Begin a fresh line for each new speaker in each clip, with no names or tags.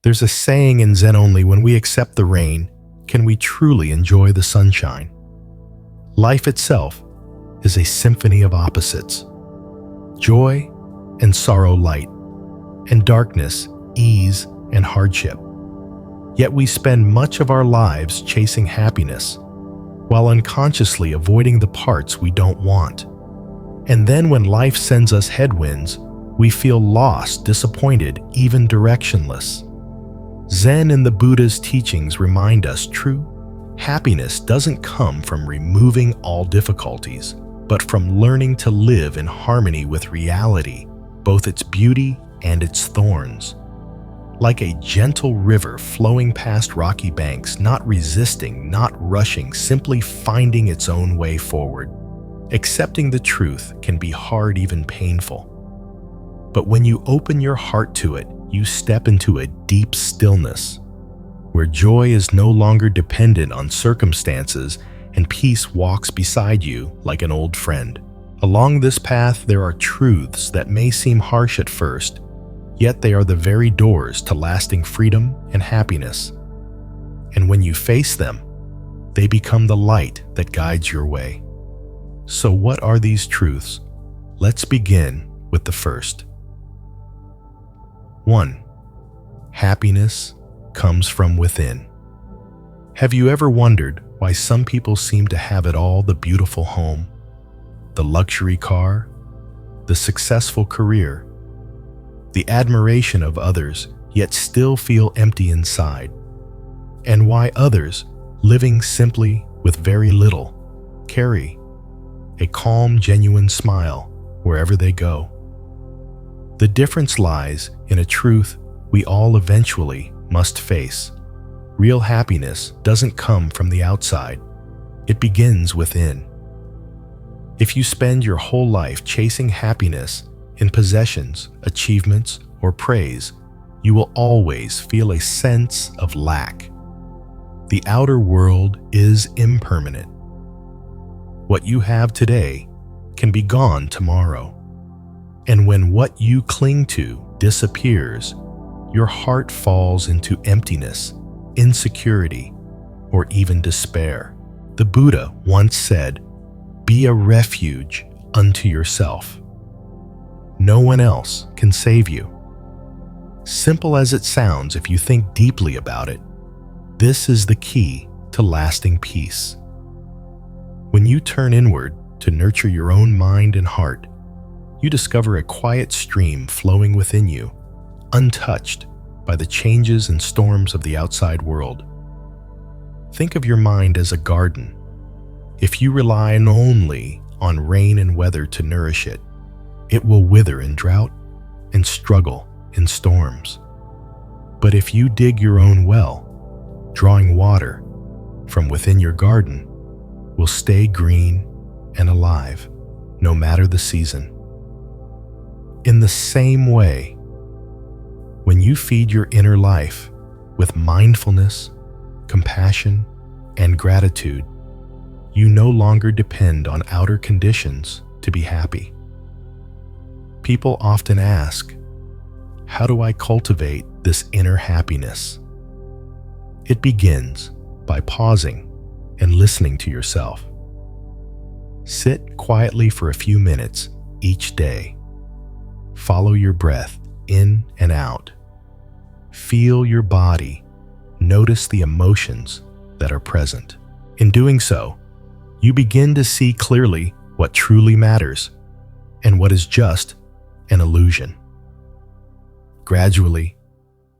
There's a saying in Zen: only when we accept the rain can we truly enjoy the sunshine. Life itself is a symphony of opposites. Joy and sorrow, light and darkness, ease and hardship. Yet we spend much of our lives chasing happiness, while unconsciously avoiding the parts we don't want. And then when life sends us headwinds, we feel lost, disappointed, even directionless. Zen and the Buddha's teachings remind us true happiness doesn't come from removing all difficulties, but from learning to live in harmony with reality, both its beauty and its thorns. Like a gentle river flowing past rocky banks, not resisting, not rushing, simply finding its own way forward. Accepting the truth can be hard, even painful. But when you open your heart to it, you step into a deep stillness, where joy is no longer dependent on circumstances and peace walks beside you like an old friend. Along this path, there are truths that may seem harsh at first, yet they are the very doors to lasting freedom and happiness. And when you face them, they become the light that guides your way. So what are these truths? Let's begin with the first. 1. Happiness comes from within. Have you ever wondered why some people seem to have it all: the beautiful home, the luxury car, the successful career, the admiration of others, yet still feel empty inside? And why others, living simply with very little, carry a calm, genuine smile wherever they go? The difference lies in a truth we all eventually must face. Real happiness doesn't come from the outside. It begins within. If you spend your whole life chasing happiness in possessions, achievements, or praise, you will always feel a sense of lack. The outer world is impermanent. What you have today can be gone tomorrow. And when what you cling to disappears, your heart falls into emptiness, insecurity, or even despair. The Buddha once said, "Be a refuge unto yourself. No one else can save you." Simple as it sounds, if you think deeply about it, this is the key to lasting peace. When you turn inward to nurture your own mind and heart, you discover a quiet stream flowing within you, untouched by the changes and storms of the outside world. Think of your mind as a garden. If you rely only on rain and weather to nourish it, it will wither in drought and struggle in storms. But if you dig your own well, drawing water from within your garden will stay green and alive, no matter the season. In the same way, when you feed your inner life with mindfulness, compassion, and gratitude, you no longer depend on outer conditions to be happy. People often ask, how do I cultivate this inner happiness? It begins by pausing and listening to yourself. Sit quietly for a few minutes each day. Follow your breath in and out. Feel your body. Notice the emotions that are present. In doing so, you begin to see clearly what truly matters and what is just an illusion. Gradually,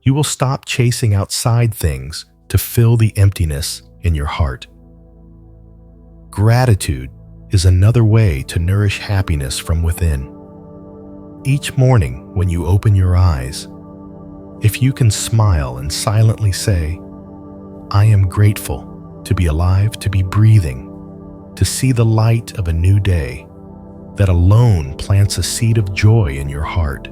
you will stop chasing outside things to fill the emptiness in your heart. Gratitude is another way to nourish happiness from within. Each morning when you open your eyes, if you can smile and silently say, "I am grateful to be alive, to be breathing, to see the light of a new day," that alone plants a seed of joy in your heart.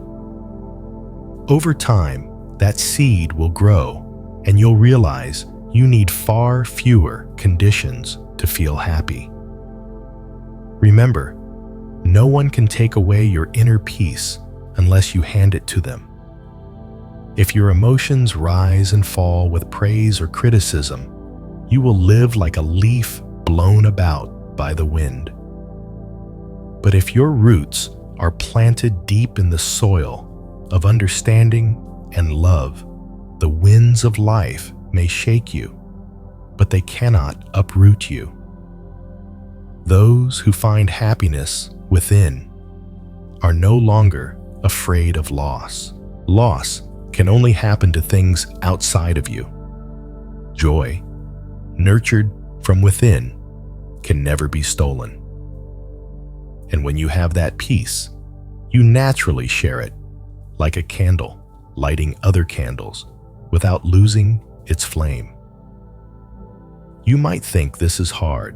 Over time, that seed will grow, and you'll realize you need far fewer conditions to feel happy. Remember, no one can take away your inner peace unless you hand it to them. If your emotions rise and fall with praise or criticism, you will live like a leaf blown about by the wind. But if your roots are planted deep in the soil of understanding and love, the winds of life may shake you, but they cannot uproot you. Those who find happiness within are no longer afraid of loss. Loss can only happen to things outside of you. Joy, nurtured from within, can never be stolen. And when you have that peace, you naturally share it, like a candle lighting other candles without losing its flame. You might think this is hard,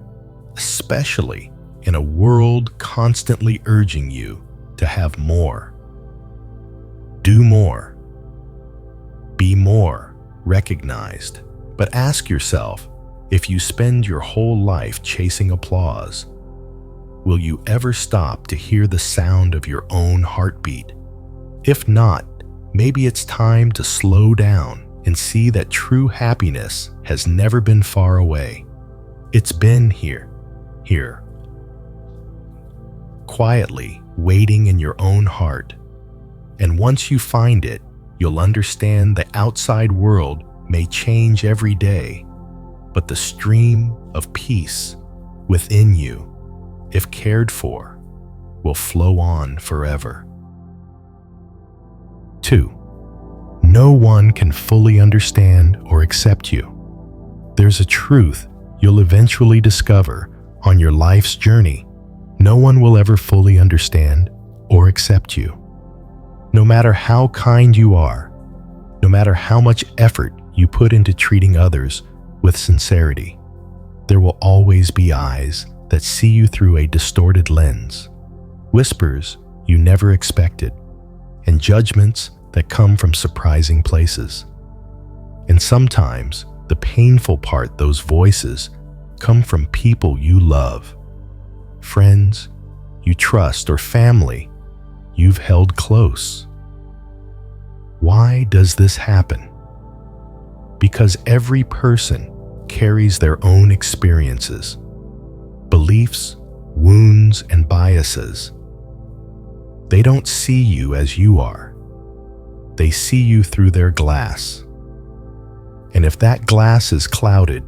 especially in a world constantly urging you to have more. Do more. Be more recognized. But ask yourself, if you spend your whole life chasing applause, will you ever stop to hear the sound of your own heartbeat? If not, maybe it's time to slow down and see that true happiness has never been far away. It's been here, quietly waiting in your own heart. And once you find it, you'll understand the outside world may change every day, but the stream of peace within you, if cared for, will flow on forever. 2. No one can fully understand or accept you. There's a truth you'll eventually discover on your life's journey. No one will ever fully understand or accept you. No matter how kind you are, no matter how much effort you put into treating others with sincerity, there will always be eyes that see you through a distorted lens, whispers you never expected, and judgments that come from surprising places. And sometimes the painful part, those voices come from people you love, friends you trust, or family you've held close. Why does this happen? Because every person carries their own experiences, beliefs, wounds, and biases. They don't see you as you are. They see you through their glass. And if that glass is clouded,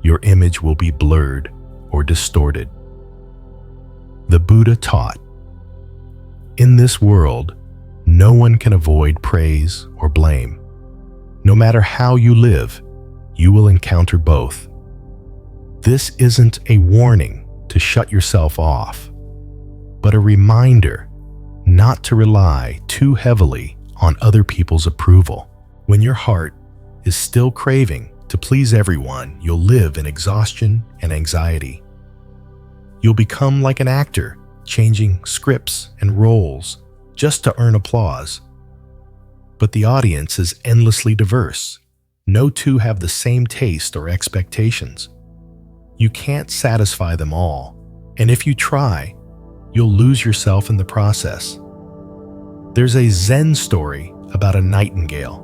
your image will be blurred or distorted. The Buddha taught, in this world, no one can avoid praise or blame. No matter how you live, you will encounter both. This isn't a warning to shut yourself off, but a reminder not to rely too heavily on other people's approval. When your heart is still craving to please everyone, you'll live in exhaustion and anxiety. You'll become like an actor, changing scripts and roles just to earn applause. But the audience is endlessly diverse. No two have the same taste or expectations. You can't satisfy them all, and if you try, you'll lose yourself in the process. There's a Zen story about a nightingale.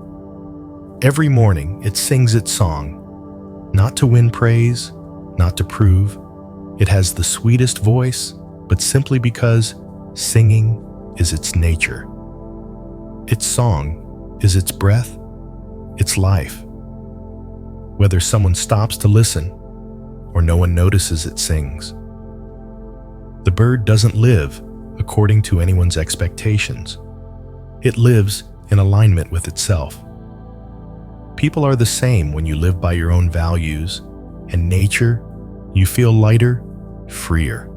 Every morning it sings its song, not to win praise, not to prove. It has the sweetest voice, but simply because singing is its nature. Its song is its breath, its life. Whether someone stops to listen or no one notices it sings. The bird doesn't live according to anyone's expectations. It lives in alignment with itself. People are the same when you live by your own values, and nature, you feel lighter, freer.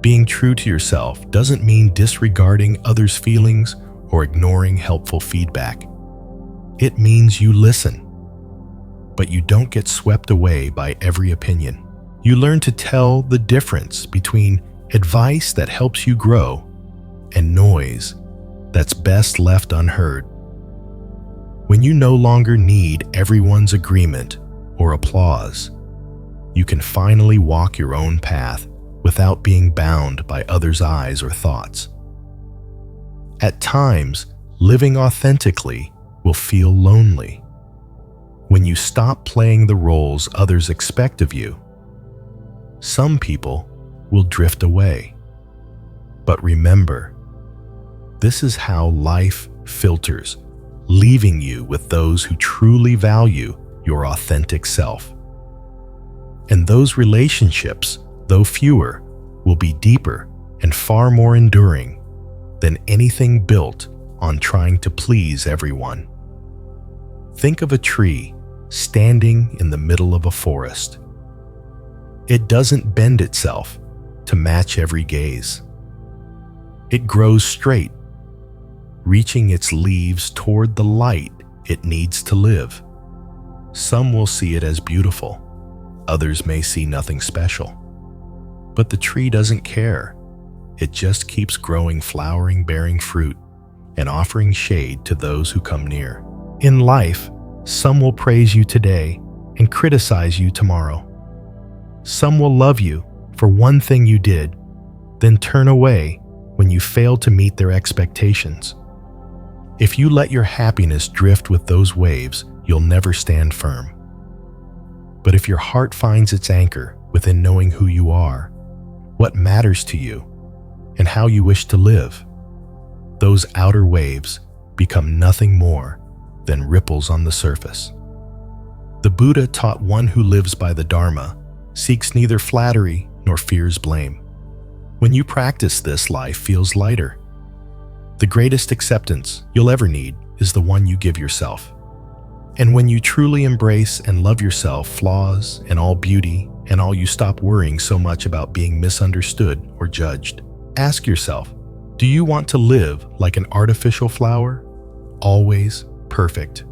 Being true to yourself doesn't mean disregarding others' feelings or ignoring helpful feedback. It means you listen, but you don't get swept away by every opinion. You learn to tell the difference between advice that helps you grow and noise that's best left unheard. When you no longer need everyone's agreement or applause, you can finally walk your own path without being bound by others' eyes or thoughts. At times, living authentically will feel lonely. When you stop playing the roles others expect of you, some people will drift away. But remember, this is how life filters, leaving you with those who truly value your authentic self. And those relationships, though fewer, will be deeper and far more enduring than anything built on trying to please everyone. Think of a tree standing in the middle of a forest. It doesn't bend itself to match every gaze. It grows straight, reaching its leaves toward the light it needs to live. Some will see it as beautiful, others may see nothing special. But the tree doesn't care. It just keeps growing, flowering, bearing fruit, and offering shade to those who come near. In life, some will praise you today and criticize you tomorrow. Some will love you for one thing you did, then turn away when you fail to meet their expectations. If you let your happiness drift with those waves, you'll never stand firm. But if your heart finds its anchor within knowing who you are, what matters to you, and how you wish to live, those outer waves become nothing more than ripples on the surface. The Buddha taught one who lives by the Dharma seeks neither flattery nor fears blame. When you practice this, life feels lighter. The greatest acceptance you'll ever need is the one you give yourself. And when you truly embrace and love yourself, flaws and all beauty and all, you stop worrying so much about being misunderstood or judged. Ask yourself, do you want to live like an artificial flower? Always perfect,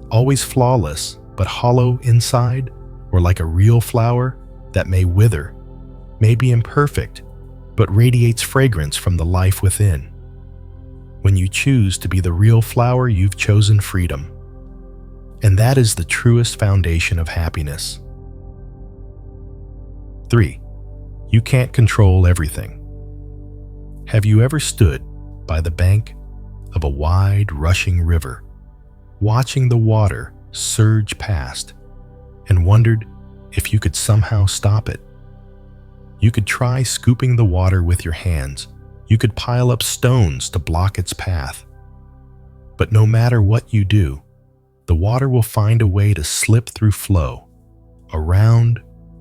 always flawless, but hollow inside? Or like a real flower that may wither, may be imperfect, but radiates fragrance from the life within? When you choose to be the real flower, you've chosen freedom. And that is the truest foundation of happiness. 3. You can't control everything. Have you ever stood by the bank of a wide, rushing river, watching the water surge past, and wondered if you could somehow stop it? You could try scooping the water with your hands. You could pile up stones to block its path. But no matter what you do, the water will find a way to slip through, flow around,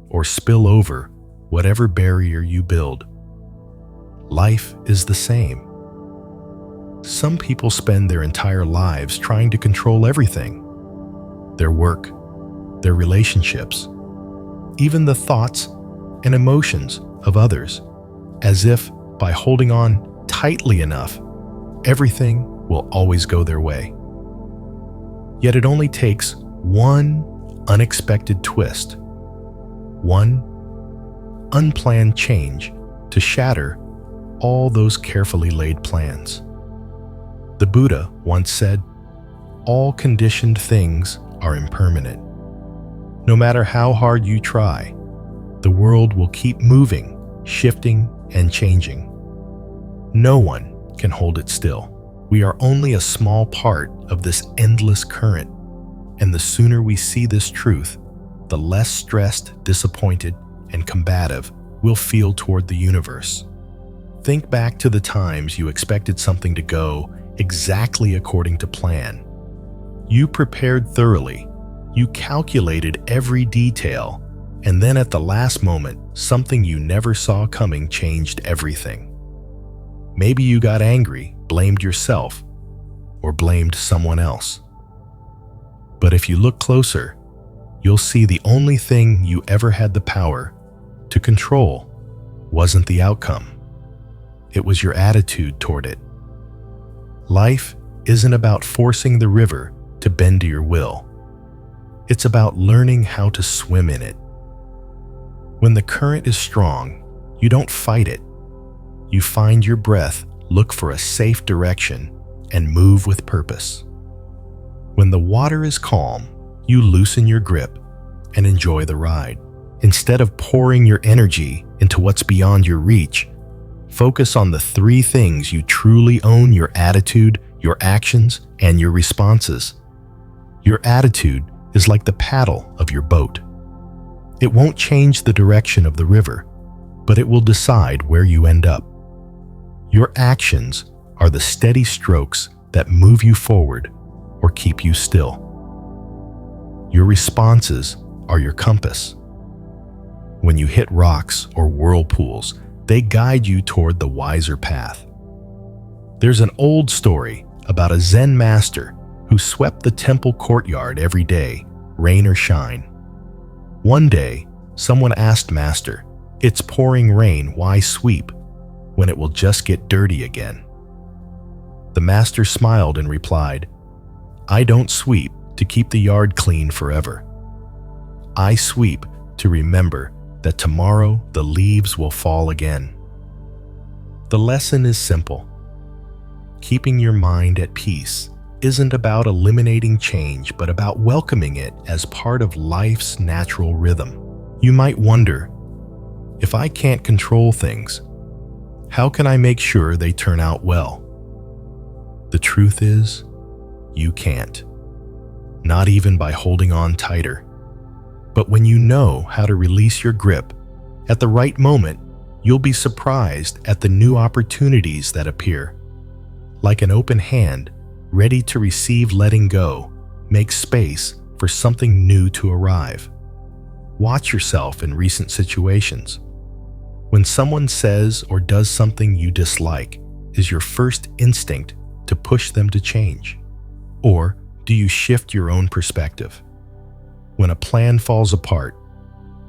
or spill over whatever barrier you build. Life is the same. Some people spend their entire lives trying to control everything: their work, their relationships, even the thoughts and emotions of others, as if by holding on tightly enough, everything will always go their way. Yet it only takes one unexpected twist, one unplanned change to shatter all those carefully laid plans. The Buddha once said, "All conditioned things are impermanent. No matter how hard you try, the world will keep moving, shifting, and changing. No one can hold it still. We are only a small part of this endless current, and the sooner we see this truth, the less stressed, disappointed, and combative we'll feel toward the universe." Think back to the times you expected something to go exactly according to plan. You prepared thoroughly, you calculated every detail, and then at the last moment, something you never saw coming changed everything. Maybe you got angry, blamed yourself, or blamed someone else. But if you look closer, you'll see the only thing you ever had the power to control wasn't the outcome. It was your attitude toward it. Life isn't about forcing the river to bend to your will. It's about learning how to swim in it. When the current is strong, you don't fight it. You find your breath, look for a safe direction, and move with purpose. When the water is calm, you loosen your grip and enjoy the ride. Instead of pouring your energy into what's beyond your reach, focus on the 3 things you truly own: your attitude, your actions, and your responses. Your attitude is like the paddle of your boat. It won't change the direction of the river, but it will decide where you end up. Your actions are the steady strokes that move you forward or keep you still. Your responses are your compass. When you hit rocks or whirlpools, they guide you toward the wiser path. There's an old story about a Zen master who swept the temple courtyard every day, rain or shine. One day, someone asked Master, "It's pouring rain, why sweep when it will just get dirty again?" The master smiled and replied, "I don't sweep to keep the yard clean forever. I sweep to remember that tomorrow the leaves will fall again." The lesson is simple. Keeping your mind at peace isn't about eliminating change, but about welcoming it as part of life's natural rhythm. You might wonder, if I can't control things, how can I make sure they turn out well? The truth is, you can't. Not even by holding on tighter. But when you know how to release your grip, at the right moment, you'll be surprised at the new opportunities that appear. Like an open hand, ready to receive letting go, make space for something new to arrive. Watch yourself in recent situations. When someone says or does something you dislike, is your first instinct to push them to change? Or do you shift your own perspective? When a plan falls apart,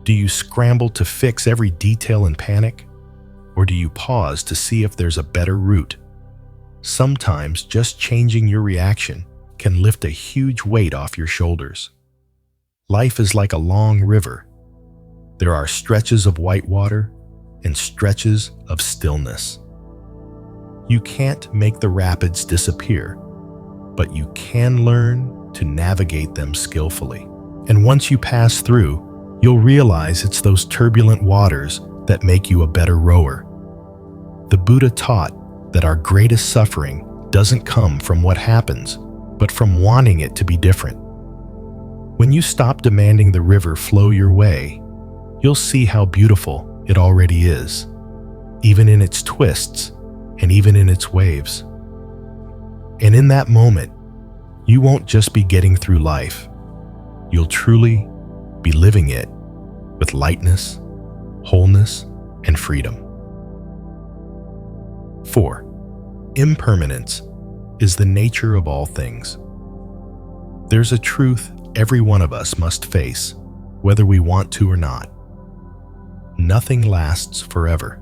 do you scramble to fix every detail in panic? Or do you pause to see if there's a better route? Sometimes just changing your reaction can lift a huge weight off your shoulders. Life is like a long river. There are stretches of white water and stretches of stillness. You can't make the rapids disappear, but you can learn to navigate them skillfully. And once you pass through, you'll realize it's those turbulent waters that make you a better rower. The Buddha taught that our greatest suffering doesn't come from what happens, but from wanting it to be different. When you stop demanding the river flow your way, you'll see how beautiful it already is, even in its twists and even in its waves. And in that moment, you won't just be getting through life. You'll truly be living it with lightness, wholeness, and freedom. 4. Impermanence is the nature of all things. There's a truth every one of us must face, whether we want to or not. Nothing lasts forever.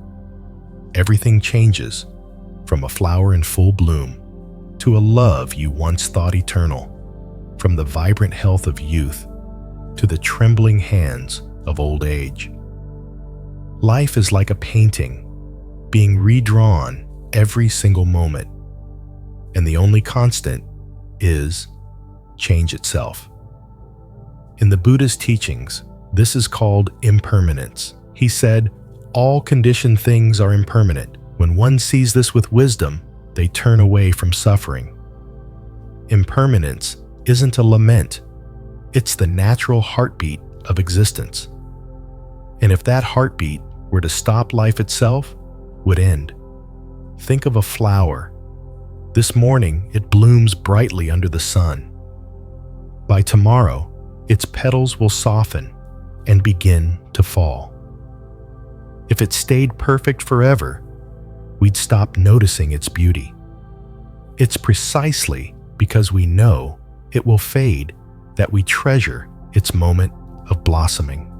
Everything changes, from a flower in full bloom to a love you once thought eternal, from the vibrant health of youth to the trembling hands of old age. Life is like a painting, being redrawn every single moment, and the only constant is change itself. In the Buddhist teachings, this is called impermanence. He said, all conditioned things are impermanent. When one sees this with wisdom, they turn away from suffering. Impermanence isn't a lament. It's the natural heartbeat of existence. And if that heartbeat were to stop, life itself would end. Think of a flower. This morning, it blooms brightly under the sun. By tomorrow, its petals will soften and begin to fall. If it stayed perfect forever, we'd stop noticing its beauty. It's precisely because we know it will fade that we treasure its moment of blossoming.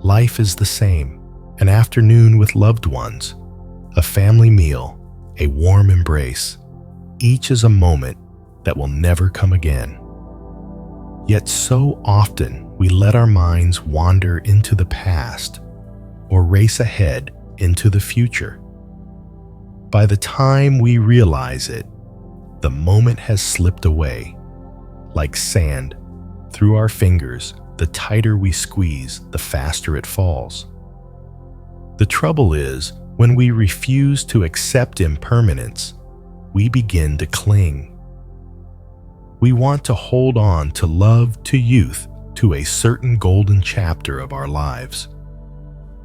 Life is the same. An afternoon with loved ones, a family meal, a warm embrace. Each is a moment that will never come again. Yet so often we let our minds wander into the past or race ahead into the future. By the time we realize it, the moment has slipped away. Like sand through our fingers, the tighter we squeeze, the faster it falls. The trouble is, when we refuse to accept impermanence, we begin to cling. We want to hold on to love, to youth, to a certain golden chapter of our lives.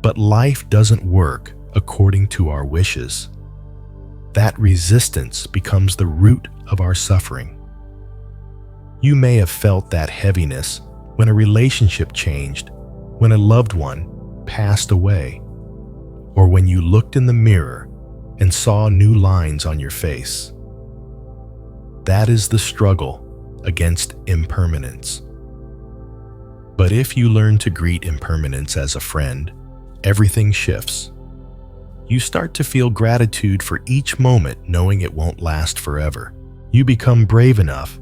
But life doesn't work according to our wishes. That resistance becomes the root of our suffering. You may have felt that heaviness when a relationship changed, when a loved one passed away, or when you looked in the mirror and saw new lines on your face. That is the struggle against impermanence. But if you learn to greet impermanence as a friend, everything shifts. You start to feel gratitude for each moment, knowing it won't last forever. You become brave enough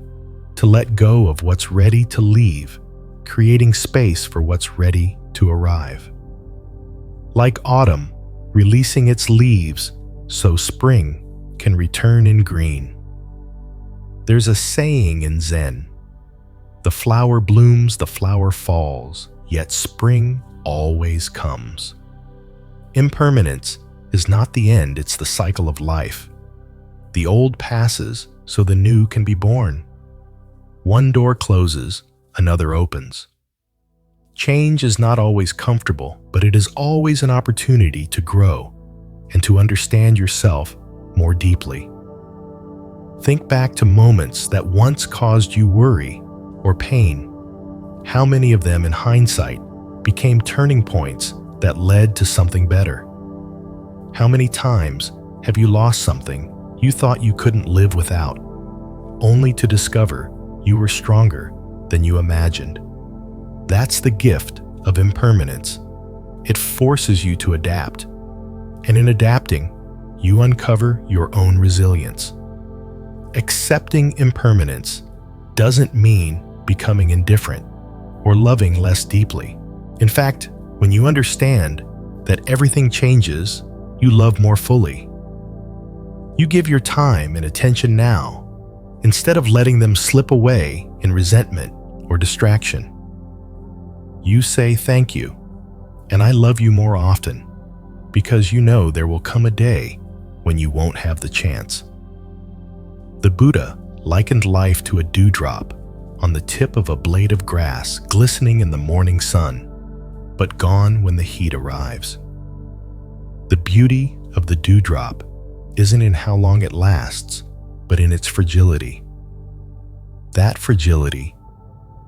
to let go of what's ready to leave, creating space for what's ready to arrive. Like autumn releasing its leaves so spring can return in green. There's a saying in Zen, "The flower blooms, the flower falls, yet spring always comes." Impermanence is not the end, it's the cycle of life. The old passes so the new can be born. One door closes, another opens. Change is not always comfortable, but it is always an opportunity to grow and to understand yourself more deeply. Think back to moments that once caused you worry or pain. How many of them, in hindsight, became turning points that led to something better? How many times have you lost something you thought you couldn't live without, only to discover you were stronger than you imagined? That's the gift of impermanence. It forces you to adapt, and in adapting, you uncover your own resilience. Accepting impermanence doesn't mean becoming indifferent or loving less deeply. In fact, when you understand that everything changes, you love more fully. You give your time and attention now, instead of letting them slip away in resentment or distraction. You say thank you, and I love you more often, because you know there will come a day when you won't have the chance. The Buddha likened life to a dewdrop on the tip of a blade of grass, glistening in the morning sun, but gone when the heat arrives. The beauty of the dewdrop isn't in how long it lasts, but in its fragility. That fragility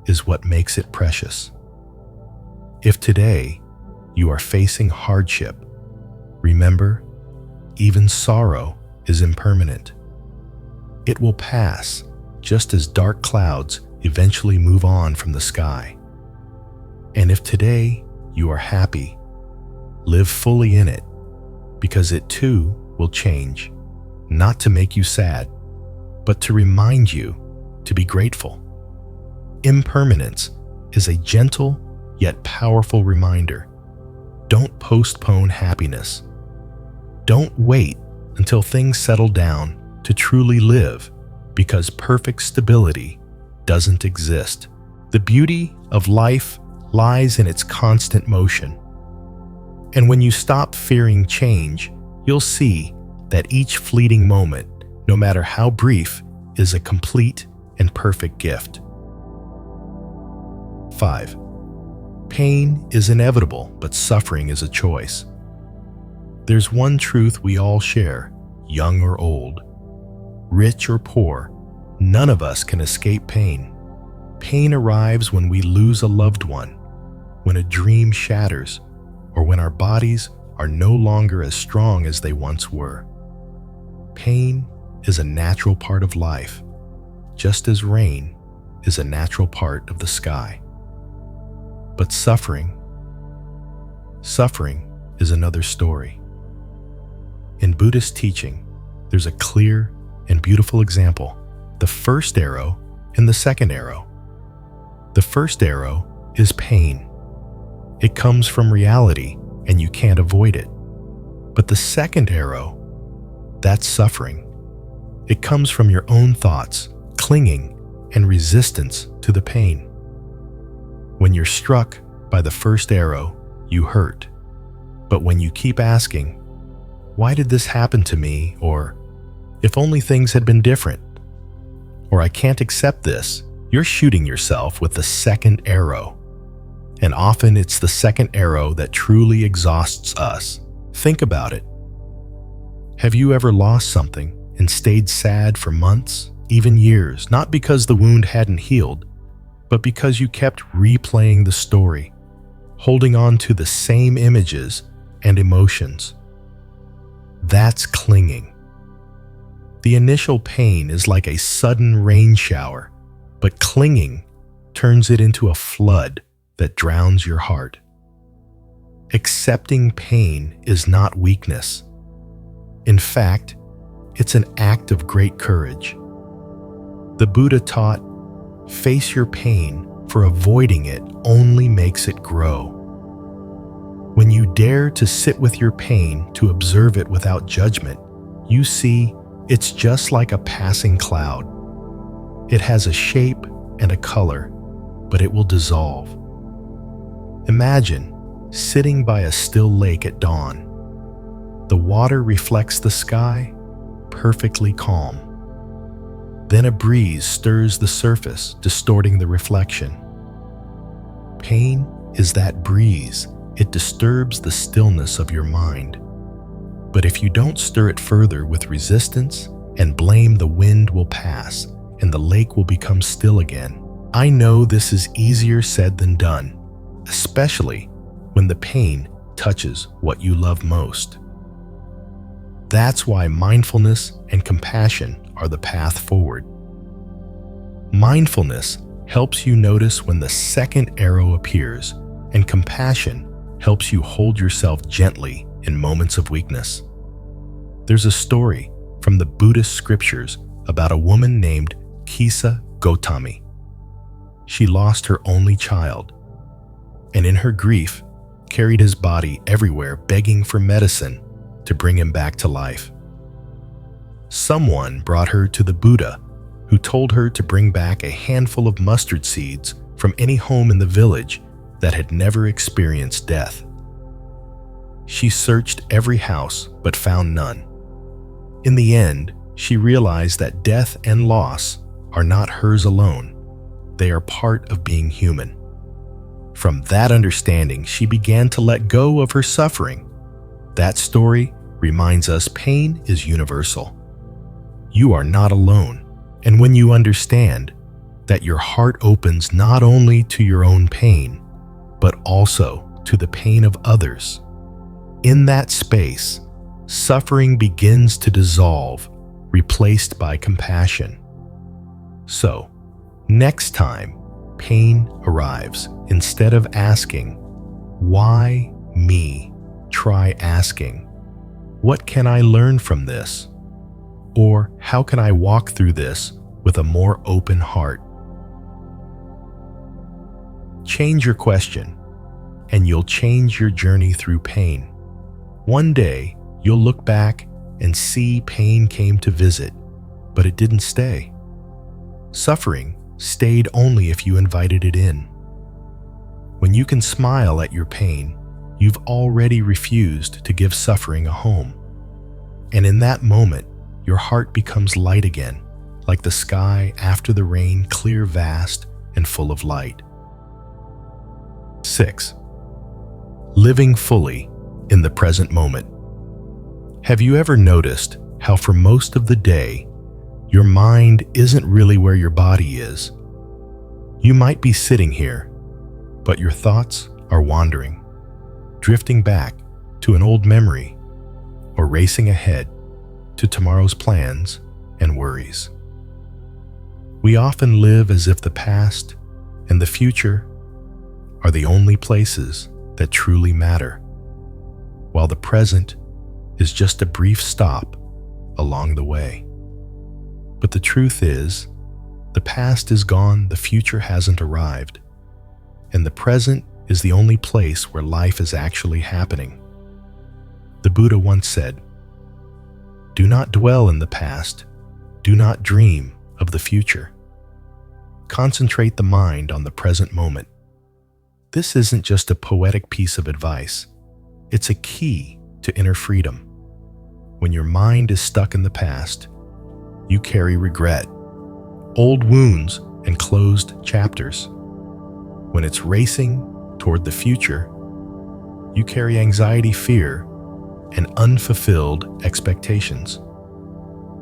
is what makes it precious. If today you are facing hardship, remember, even sorrow is impermanent. It will pass, just as dark clouds eventually move on from the sky. And if today you are happy, live fully in it, because it too will change, not to make you sad, but to remind you to be grateful. Impermanence is a gentle yet powerful reminder. Don't postpone happiness. Don't wait until things settle down to truly live, because perfect stability doesn't exist. The beauty of life lies in its constant motion. And when you stop fearing change, you'll see that each fleeting moment, no matter how brief, is a complete and perfect gift. 5. Pain is inevitable, but suffering is a choice. There's one truth we all share, young or old, rich or poor, none of us can escape pain. Pain arrives when we lose a loved one, when a dream shatters, or when our bodies are no longer as strong as they once were. Pain is a natural part of life, just as rain is a natural part of the sky. But suffering is another story. In Buddhist teaching, there's a clear and beautiful example, the first arrow and the second arrow. The first arrow is pain. It comes from reality and you can't avoid it. But the second arrow, that's suffering. It comes from your own thoughts, clinging, and resistance to the pain. When you're struck by the first arrow, you hurt. But when you keep asking, "Why did this happen to me?" or If only things had been different. Or I can't accept this. You're shooting yourself with the second arrow. And often it's the second arrow that truly exhausts us. Think about it. Have you ever lost something and stayed sad for months, even years, not because the wound hadn't healed, but because you kept replaying the story, holding on to the same images and emotions? That's clinging. The initial pain is like a sudden rain shower, but clinging turns it into a flood that drowns your heart. Accepting pain is not weakness. In fact, it's an act of great courage. The Buddha taught, face your pain, for avoiding it only makes it grow. When you dare to sit with your pain, to observe it without judgment, you see it's just like a passing cloud. It has a shape and a color, but it will dissolve. Imagine sitting by a still lake at dawn. The water reflects the sky, perfectly calm. Then a breeze stirs the surface, distorting the reflection. Pain is that breeze. It disturbs the stillness of your mind. But if you don't stir it further with resistance and blame, the wind will pass and the lake will become still again. I know this is easier said than done, especially when the pain touches what you love most. That's why mindfulness and compassion are the path forward. Mindfulness helps you notice when the second arrow appears, and compassion helps you hold yourself gently in moments of weakness. There's a story from the Buddhist scriptures about a woman named Kisa Gotami. She lost her only child, and in her grief, carried his body everywhere, begging for medicine to bring him back to life. Someone brought her to the Buddha, who told her to bring back a handful of mustard seeds from any home in the village that had never experienced death. She searched every house but found none. In the end, she realized that death and loss are not hers alone. They are part of being human. From that understanding, she began to let go of her suffering. That story reminds us pain is universal. You are not alone. And when you understand that your heart opens not only to your own pain, but also to the pain of others, in that space, suffering begins to dissolve, replaced by compassion. So, next time pain arrives, instead of asking, "Why me?" try asking, "What can I learn from this?" Or, "How can I walk through this with a more open heart?" Change your question, and you'll change your journey through pain. One day, you'll look back and see pain came to visit, but it didn't stay. Suffering stayed only if you invited it in. When you can smile at your pain, you've already refused to give suffering a home. And in that moment, your heart becomes light again, like the sky after the rain, clear, vast, and full of light. 6. Living fully in the present moment. Have you ever noticed how for most of the day, your mind isn't really where your body is? You might be sitting here, but your thoughts are wandering, drifting back to an old memory or racing ahead to tomorrow's plans and worries. We often live as if the past and the future are the only places that truly matter, while the present is just a brief stop along the way. But the truth is, the past is gone, the future hasn't arrived, and the present is the only place where life is actually happening. The Buddha once said, "Do not dwell in the past, do not dream of the future. Concentrate the mind on the present moment." This isn't just a poetic piece of advice, it's a key to inner freedom. When your mind is stuck in the past, you carry regret, old wounds, and closed chapters. When it's racing toward the future, you carry anxiety, fear, and unfulfilled expectations.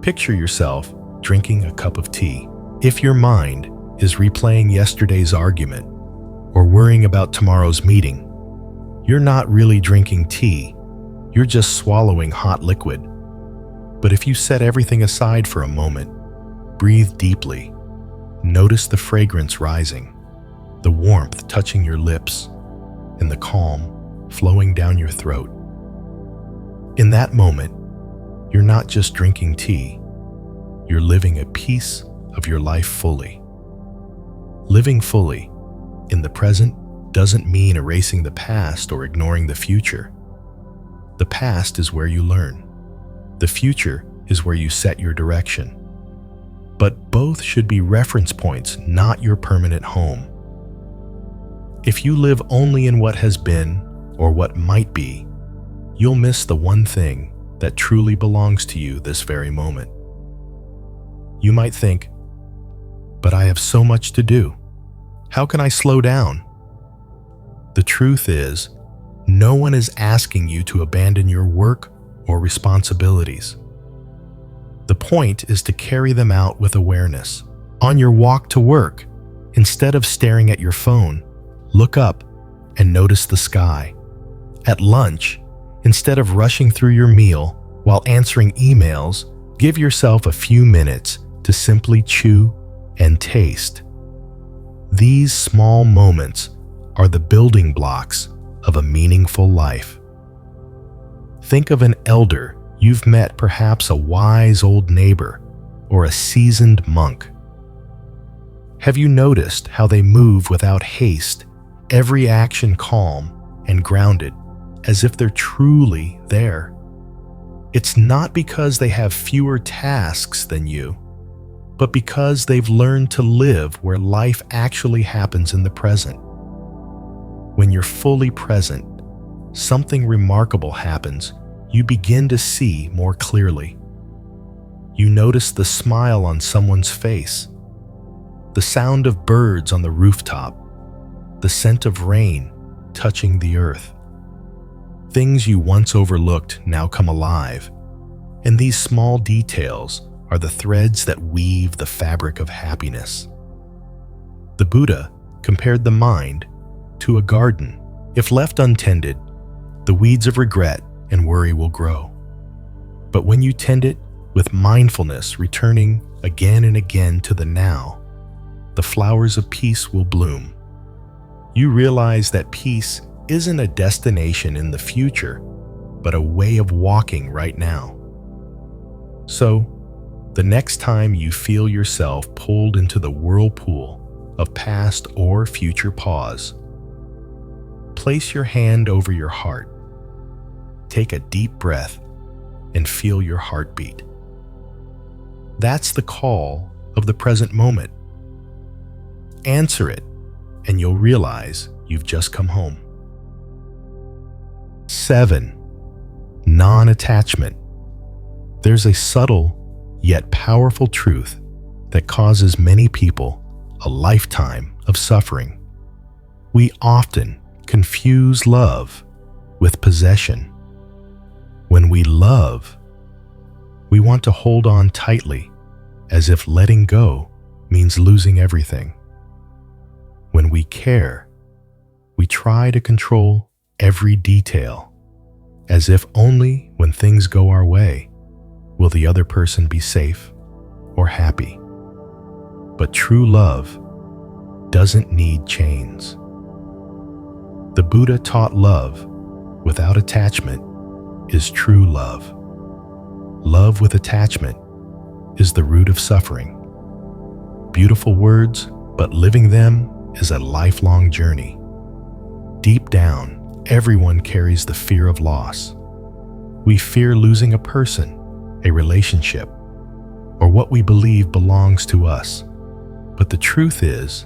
Picture yourself drinking a cup of tea. If your mind is replaying yesterday's argument or worrying about tomorrow's meeting, you're not really drinking tea, you're just swallowing hot liquid. But if you set everything aside for a moment, breathe deeply, notice the fragrance rising, the warmth touching your lips, and the calm flowing down your throat. In that moment, you're not just drinking tea, you're living a piece of your life fully. Living fully in the present doesn't mean erasing the past or ignoring the future. The past is where you learn. The future is where you set your direction. But both should be reference points, not your permanent home. If you live only in what has been or what might be, you'll miss the one thing that truly belongs to you this very moment. You might think, but I have so much to do. How can I slow down? The truth is, no one is asking you to abandon your work or responsibilities. The point is to carry them out with awareness. On your walk to work, instead of staring at your phone, look up and notice the sky. At lunch, instead of rushing through your meal while answering emails, give yourself a few minutes to simply chew and taste. These small moments are the building blocks of a meaningful life. Think of an elder you've met, perhaps a wise old neighbor or a seasoned monk. Have you noticed how they move without haste, every action calm and grounded, as if they're truly there? It's not because they have fewer tasks than you, but because they've learned to live where life actually happens in the present. When you're fully present, something remarkable happens. You begin to see more clearly. You notice the smile on someone's face, the sound of birds on the rooftop, the scent of rain touching the earth. Things you once overlooked now come alive, and these small details are the threads that weave the fabric of happiness. The Buddha compared the mind to a garden. If left untended, the weeds of regret and worry will grow. But when you tend it with mindfulness, returning again and again to the now, the flowers of peace will bloom. You realize that peace isn't a destination in the future, but a way of walking right now. So, the next time you feel yourself pulled into the whirlpool of past or future pause, place your hand over your heart. Take a deep breath and feel your heartbeat. That's the call of the present moment. Answer it, and you'll realize you've just come home. 7. Non-attachment. There's a subtle yet powerful truth that causes many people a lifetime of suffering. We often confuse love with possession. When we love, we want to hold on tightly, as if letting go means losing everything. When we care, we try to control every detail, as if only when things go our way will the other person be safe or happy. But true love doesn't need chains. The Buddha taught love without attachment is true love. Love with attachment is the root of suffering. Beautiful words, but living them is a lifelong journey. Deep down, everyone carries the fear of loss. We fear losing a person, a relationship, or what we believe belongs to us. But the truth is,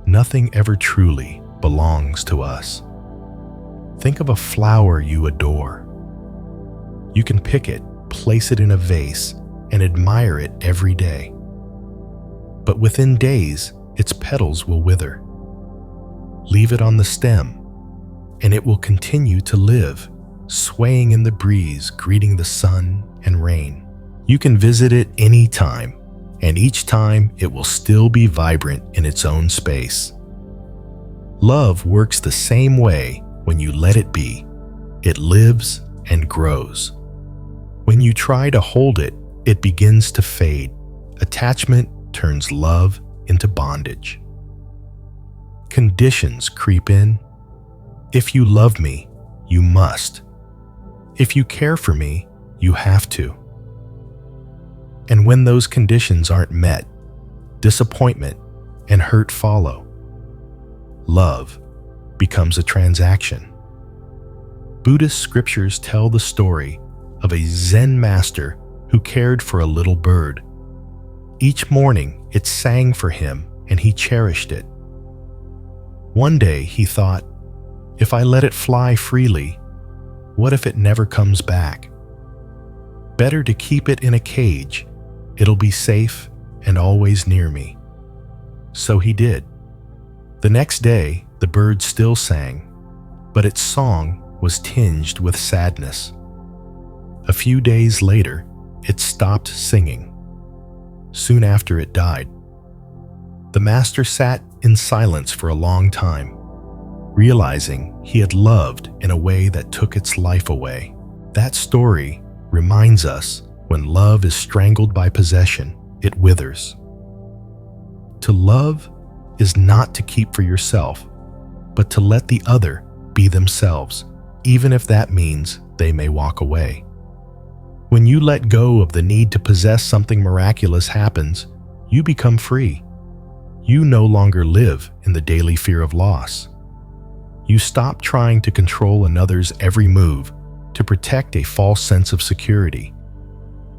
nothing ever truly belongs to us. Think of a flower you adore. You can pick it, place it in a vase, and admire it every day. But within days, its petals will wither. Leave it on the stem, and it will continue to live, swaying in the breeze, greeting the sun and rain. You can visit it any time, and each time it will still be vibrant in its own space. Love works the same way when you let it be. It lives and grows. When you try to hold it, it begins to fade. Attachment turns love into bondage. Conditions creep in. If you love me, you must. If you care for me, you have to. And when those conditions aren't met, disappointment and hurt follow. Love becomes a transaction. Buddhist scriptures tell the story of a Zen master who cared for a little bird. Each morning, it sang for him and he cherished it. One day, he thought, if I let it fly freely, what if it never comes back? Better to keep it in a cage. It'll be safe and always near me. So he did. The next day, the bird still sang, but its song was tinged with sadness. A few days later, it stopped singing. Soon after it died. The master sat in silence for a long time, realizing he had loved in a way that took its life away. That story reminds us when love is strangled by possession, it withers. To love is not to keep for yourself, but to let the other be themselves, even if that means they may walk away. When you let go of the need to possess something miraculous happens, you become free. You no longer live in the daily fear of loss. You stop trying to control another's every move to protect a false sense of security.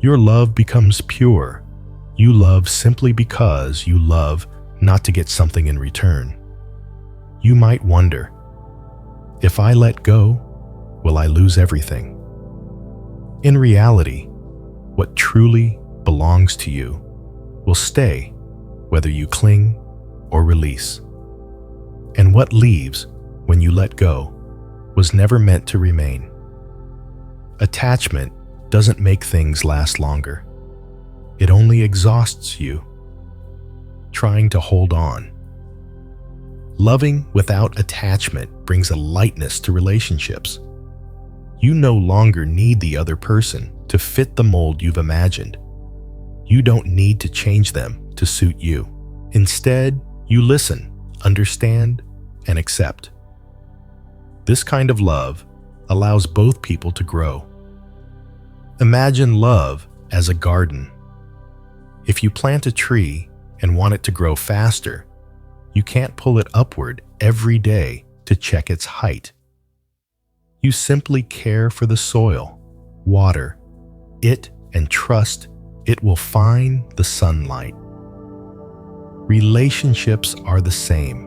Your love becomes pure. You love simply because you love, not to get something in return. You might wonder, if I let go, will I lose everything? In reality, what truly belongs to you will stay, whether you cling or release. And what leaves when you let go was never meant to remain. Attachment doesn't make things last longer. It only exhausts you, trying to hold on. Loving without attachment brings a lightness to relationships. You no longer need the other person to fit the mold you've imagined. You don't need to change them to suit you. Instead, you listen, understand, and accept. This kind of love allows both people to grow. Imagine love as a garden. If you plant a tree and want it to grow faster, you can't pull it upward every day to check its height. You simply care for the soil, water it, and trust it will find the sunlight. Relationships are the same.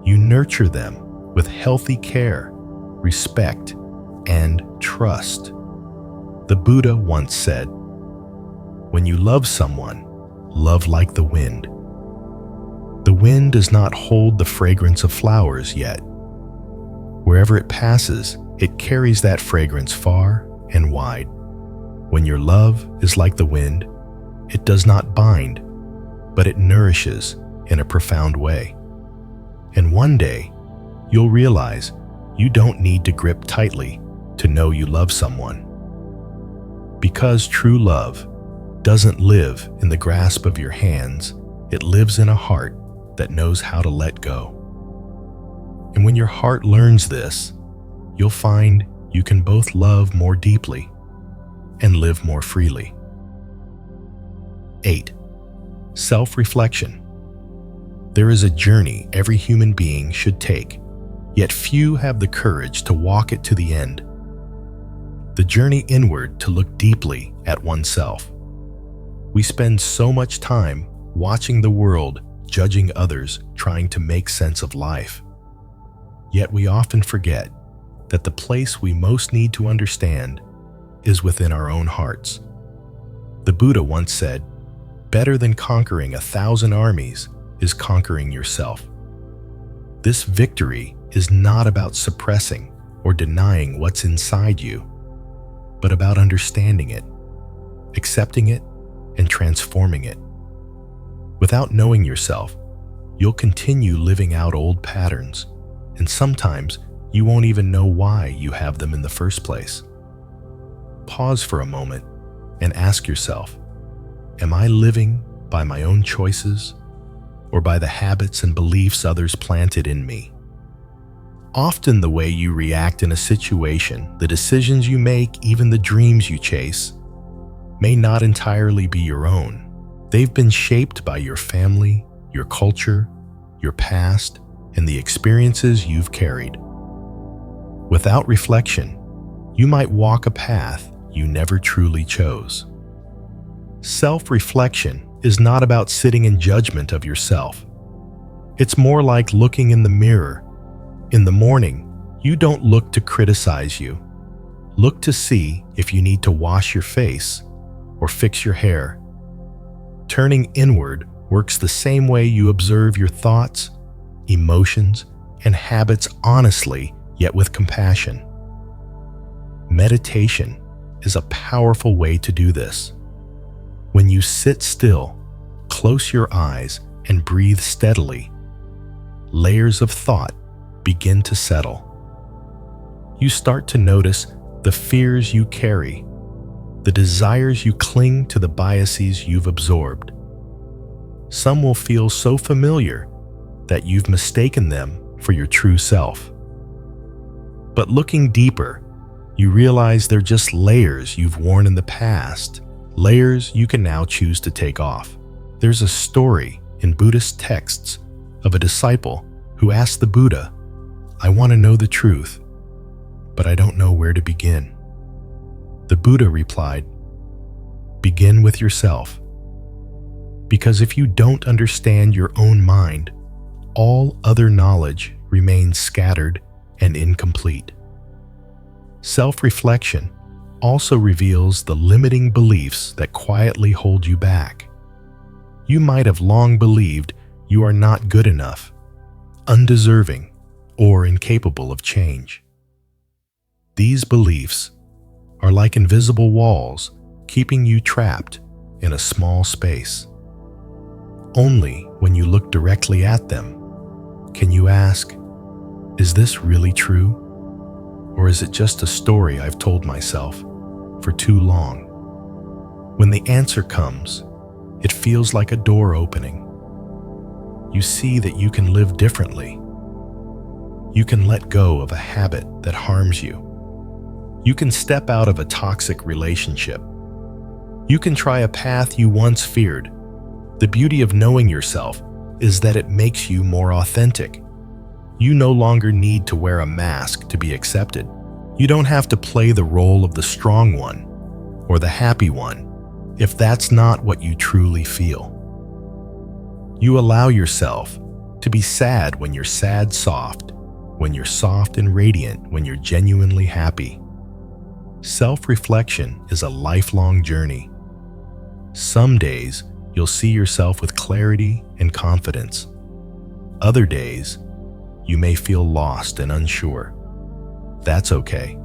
You nurture them with healthy care, respect, and trust. The Buddha once said, "When you love someone, love like the wind." The wind does not hold the fragrance of flowers yet. Wherever it passes, it carries that fragrance far and wide. When your love is like the wind, it does not bind, but it nourishes in a profound way. And one day, you'll realize you don't need to grip tightly to know you love someone. Because true love doesn't live in the grasp of your hands, it lives in a heart that knows how to let go. And when your heart learns this, you'll find you can both love more deeply and live more freely. 8. Self-reflection. There is a journey every human being should take, yet few have the courage to walk it to the end. The journey inward to look deeply at oneself. We spend so much time watching the world, judging others, trying to make sense of life. Yet we often forget that the place we most need to understand is within our own hearts. The Buddha once said, "Better than conquering 1,000 armies is conquering yourself." This victory is not about suppressing or denying what's inside you, but about understanding it, accepting it, and transforming it. Without knowing yourself, you'll continue living out old patterns, and sometimes you won't even know why you have them in the first place. Pause for a moment and ask yourself, am I living by my own choices or by the habits and beliefs others planted in me? Often the way you react in a situation, the decisions you make, even the dreams you chase, may not entirely be your own. They've been shaped by your family, your culture, your past, and the experiences you've carried. Without reflection, you might walk a path you never truly chose. Self-reflection is not about sitting in judgment of yourself. It's more like looking in the mirror. In the morning, you don't look to criticize you. Look to see if you need to wash your face or fix your hair. Turning inward works the same way you observe your thoughts, emotions, and habits honestly, yet with compassion. Meditation is a powerful way to do this. When you sit still, close your eyes, and breathe steadily, layers of thought begin to settle. You start to notice the fears you carry, the desires you cling to, the biases you've absorbed. Some will feel so familiar that you've mistaken them for your true self. But looking deeper, you realize they're just layers you've worn in the past, layers you can now choose to take off. There's a story in Buddhist texts of a disciple who asked the Buddha, "I want to know the truth, but I don't know where to begin." The Buddha replied, "Begin with yourself. Because if you don't understand your own mind, all other knowledge remains scattered and incomplete." Self-reflection also reveals the limiting beliefs that quietly hold you back. You might have long believed you are not good enough, undeserving, or incapable of change. These beliefs are like invisible walls keeping you trapped in a small space. Only when you look directly at them can you ask, is this really true? Or is it just a story I've told myself for too long? When the answer comes, it feels like a door opening. You see that you can live differently. You can let go of a habit that harms you. You can step out of a toxic relationship. You can try a path you once feared. The beauty of knowing yourself is that it makes you more authentic. You no longer need to wear a mask to be accepted. You don't have to play the role of the strong one or the happy one if that's not what you truly feel. You allow yourself to be sad when you're sad soft, when you're soft and radiant, when you're genuinely happy. Self-reflection is a lifelong journey. Some days, you'll see yourself with clarity and confidence. Other days, you may feel lost and unsure. That's okay.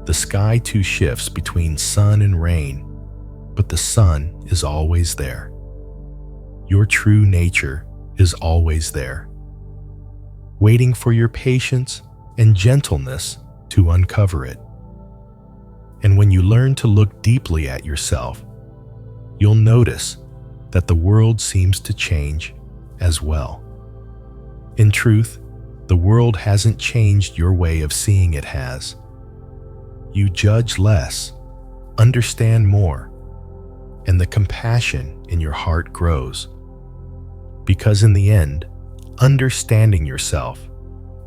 The sky too shifts between sun and rain, but the sun is always there. Your true nature is always there, waiting for your patience and gentleness to uncover it. And when you learn to look deeply at yourself, you'll notice that the world seems to change as well. In truth, the world hasn't changed your way of seeing it has. You judge less, understand more, and the compassion in your heart grows. Because in the end, understanding yourself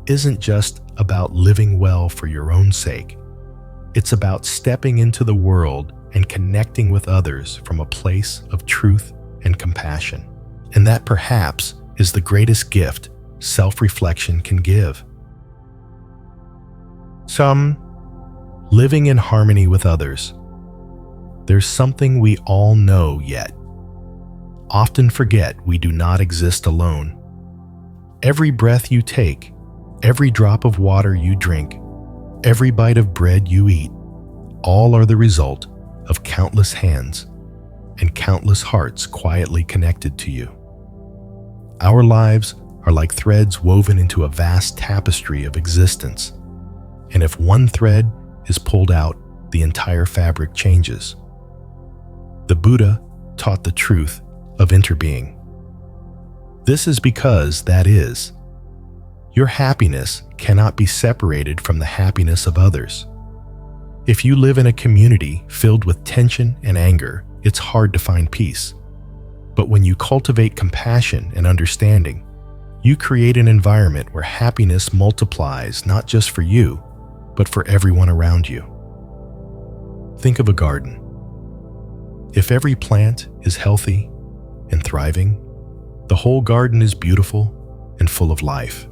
isn't just about living well for your own sake. It's about stepping into the world and connecting with others from a place of truth and compassion. And that perhaps is the greatest gift self-reflection can give. Living in harmony with others. there's something we all know yet often forget we do not exist alone. Every breath you take, every drop of water you drink, every bite of bread you eat, all are the result of countless hands and countless hearts quietly connected to you. Our lives are like threads woven into a vast tapestry of existence, and if one thread is pulled out, the entire fabric changes. The Buddha taught the truth of interbeing. This is because, that is, your happiness cannot be separated from the happiness of others. If you live in a community filled with tension and anger, it's hard to find peace. But when you cultivate compassion and understanding, you create an environment where happiness multiplies not just for you, but for everyone around you. Think of a garden. If every plant is healthy and thriving, the whole garden is beautiful and full of life.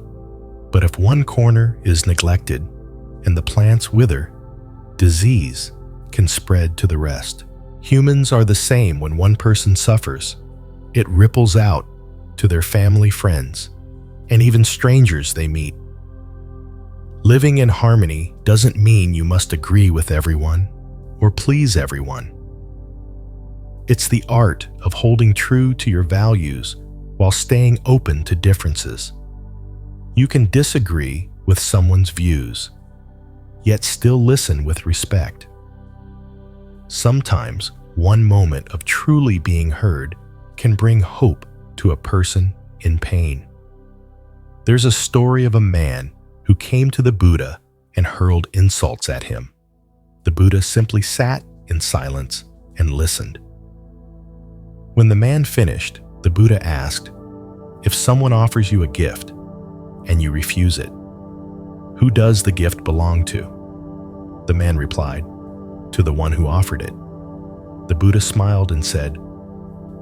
But if one corner is neglected and the plants wither, disease can spread to the rest. Humans are the same. When one person suffers, it ripples out to their family, friends, and even strangers they meet. Living in harmony doesn't mean you must agree with everyone or please everyone. It's the art of holding true to your values while staying open to differences. You can disagree with someone's views, yet still listen with respect. Sometimes one moment of truly being heard can bring hope to a person in pain. There's a story of a man who came to the Buddha and hurled insults at him. The Buddha simply sat in silence and listened. When the man finished, the Buddha asked, "If someone offers you a gift and you refuse it, who does the gift belong to?" The man replied, "To the one who offered it." The Buddha smiled and said,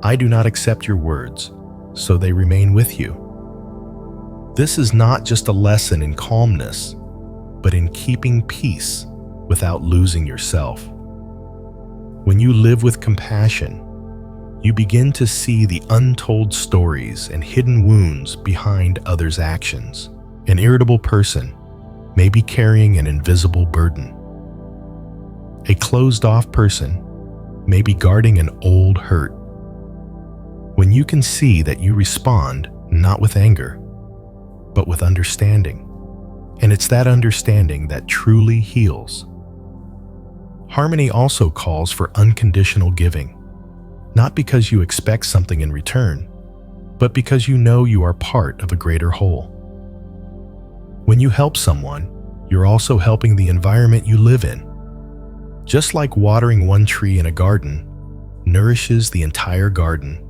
"I do not accept your words, so they remain with you." This is not just a lesson in calmness, but in keeping peace without losing yourself. When you live with compassion, you begin to see the untold stories and hidden wounds behind others' actions. An irritable person may be carrying an invisible burden. A closed-off person may be guarding an old hurt. When you can see that, you respond not with anger, but with understanding. And it's that understanding that truly heals. Harmony also calls for unconditional giving, not because you expect something in return, but because you know you are part of a greater whole. When you help someone, you're also helping the environment you live in. Just like watering one tree in a garden nourishes the entire garden,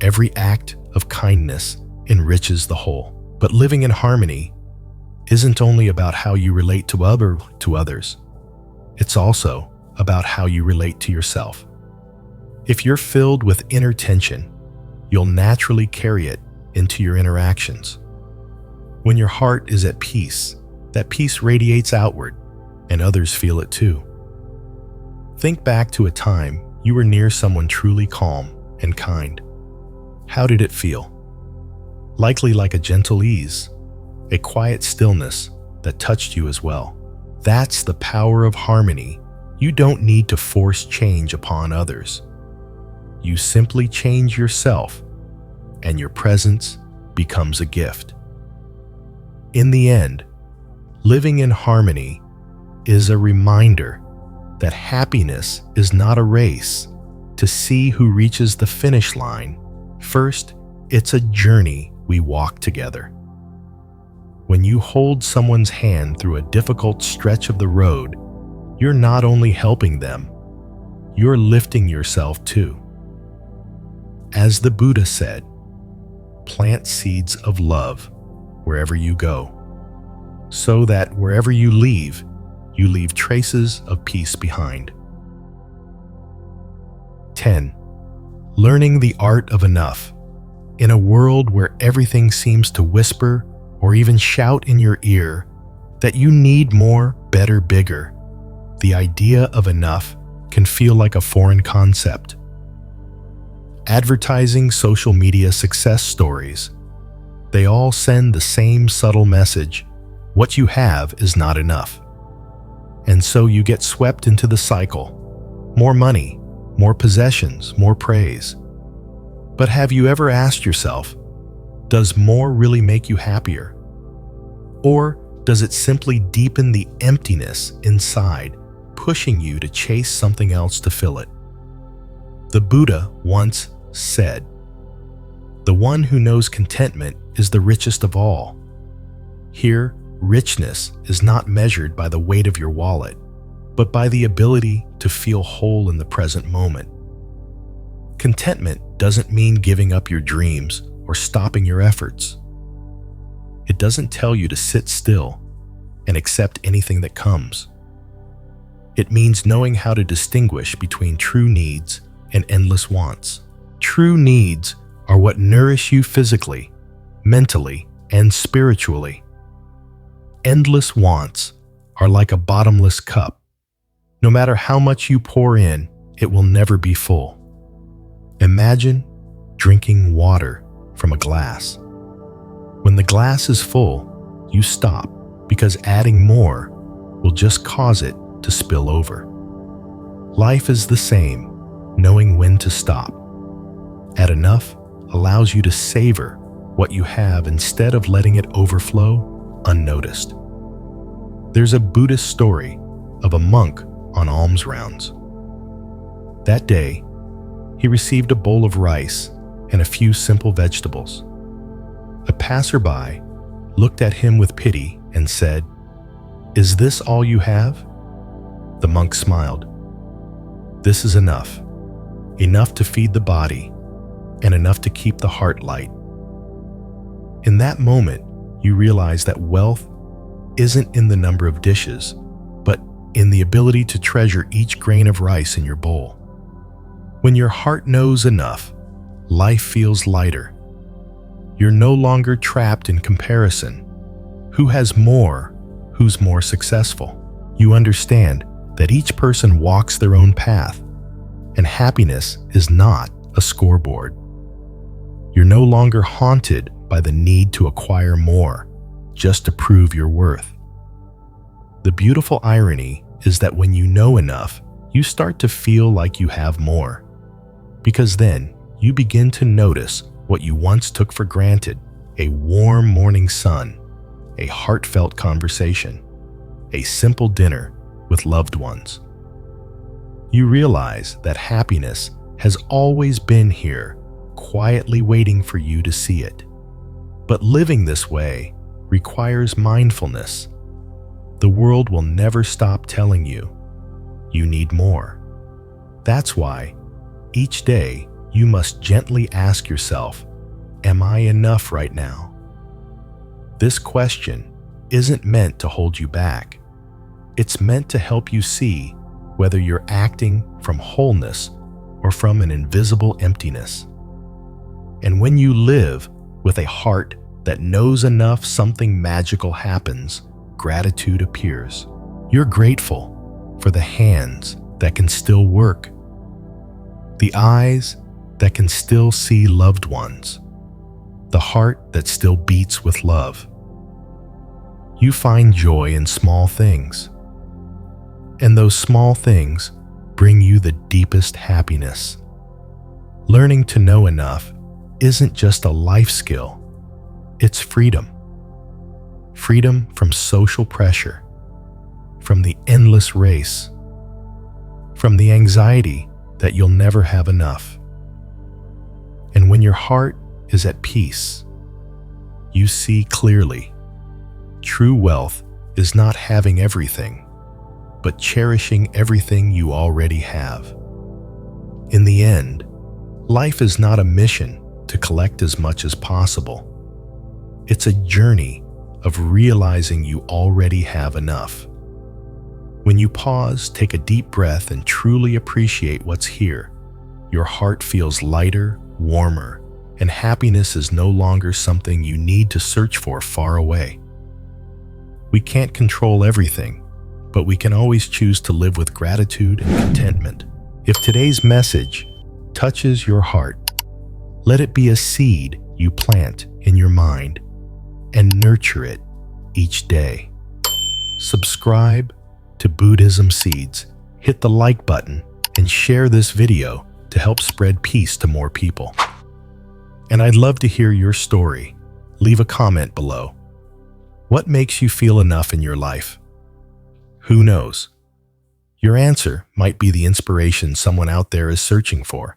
every act of kindness enriches the whole. But living in harmony isn't only about how you relate to others, it's also about how you relate to yourself. If you're filled with inner tension, you'll naturally carry it into your interactions. When your heart is at peace, that peace radiates outward, and others feel it too. Think back to a time you were near someone truly calm and kind. How did it feel? Likely like a gentle ease, a quiet stillness that touched you as well. That's the power of harmony. You don't need to force change upon others. You simply change yourself, and your presence becomes a gift. In the end, living in harmony is a reminder that happiness is not a race to see who reaches the finish line. First, it's a journey we walk together. When you hold someone's hand through a difficult stretch of the road, you're not only helping them, you're lifting yourself too. As the Buddha said, plant seeds of love wherever you go, so that wherever you leave traces of peace behind. 10. Learning the art of enough. In a world where everything seems to whisper or even shout in your ear that you need more, better, bigger, the idea of enough can feel like a foreign concept. Advertising, social media success stories, they all send the same subtle message: what you have is not enough. And so you get swept into the cycle. More money, more possessions, more praise. But have you ever asked yourself, does more really make you happier? Or does it simply deepen the emptiness inside, pushing you to chase something else to fill it? The Buddha once said, "The one who knows contentment is the richest of all." Here, richness is not measured by the weight of your wallet, but by the ability to feel whole in the present moment. Contentment doesn't mean giving up your dreams or stopping your efforts. It doesn't tell you to sit still and accept anything that comes. It means knowing how to distinguish between true needs and endless wants. True needs are what nourish you physically, mentally, and spiritually. Endless wants are like a bottomless cup. No matter how much you pour in, it will never be full. Imagine drinking water from a glass. When the glass is full, you stop because adding more will just cause it to spill over. Life is the same, knowing when to stop. Add enough allows you to savor what you have instead of letting it overflow unnoticed. There's a Buddhist story of a monk on alms rounds. That day, he received a bowl of rice and a few simple vegetables. A passerby looked at him with pity and said, "Is this all you have?" The monk smiled. "This is enough. Enough to feed the body and enough to keep the heart light." In that moment, you realize that wealth isn't in the number of dishes, but in the ability to treasure each grain of rice in your bowl. When your heart knows enough, life feels lighter. You're no longer trapped in comparison. Who has more? Who's more successful? You understand that each person walks their own path, and happiness is not a scoreboard. You're no longer haunted by the need to acquire more just to prove your worth. The beautiful irony is that when you know enough, you start to feel like you have more, because then you begin to notice what you once took for granted: a warm morning sun, a heartfelt conversation, a simple dinner with loved ones. You realize that happiness has always been here, quietly waiting for you to see it. But living this way requires mindfulness. The world will never stop telling you you need more. That's why each day you must gently ask yourself, am I enough right now? This question isn't meant to hold you back. It's meant to help you see whether you're acting from wholeness or from an invisible emptiness. And when you live with a heart that knows enough, something magical happens. Gratitude appears. You're grateful for the hands that can still work, the eyes that can still see loved ones, the heart that still beats with love. You find joy in small things, and those small things bring you the deepest happiness. Learning to know enough isn't just a life skill, it's freedom. Freedom from social pressure, from the endless race, from the anxiety that you'll never have enough. And when your heart is at peace, you see clearly. True wealth is not having everything, but cherishing everything you already have. In the end, life is not a mission to collect as much as possible. It's a journey of realizing you already have enough. When you pause, take a deep breath, and truly appreciate what's here, your heart feels lighter, warmer, and happiness is no longer something you need to search for far away. We can't control everything, but we can always choose to live with gratitude and contentment. If today's message touches your heart, let it be a seed you plant in your mind and nurture it each day. Subscribe to Buddhism Seeds, hit the like button, and share this video to help spread peace to more people. And I'd love to hear your story. Leave a comment below. What makes you feel enough in your life? Who knows? Your answer might be the inspiration someone out there is searching for.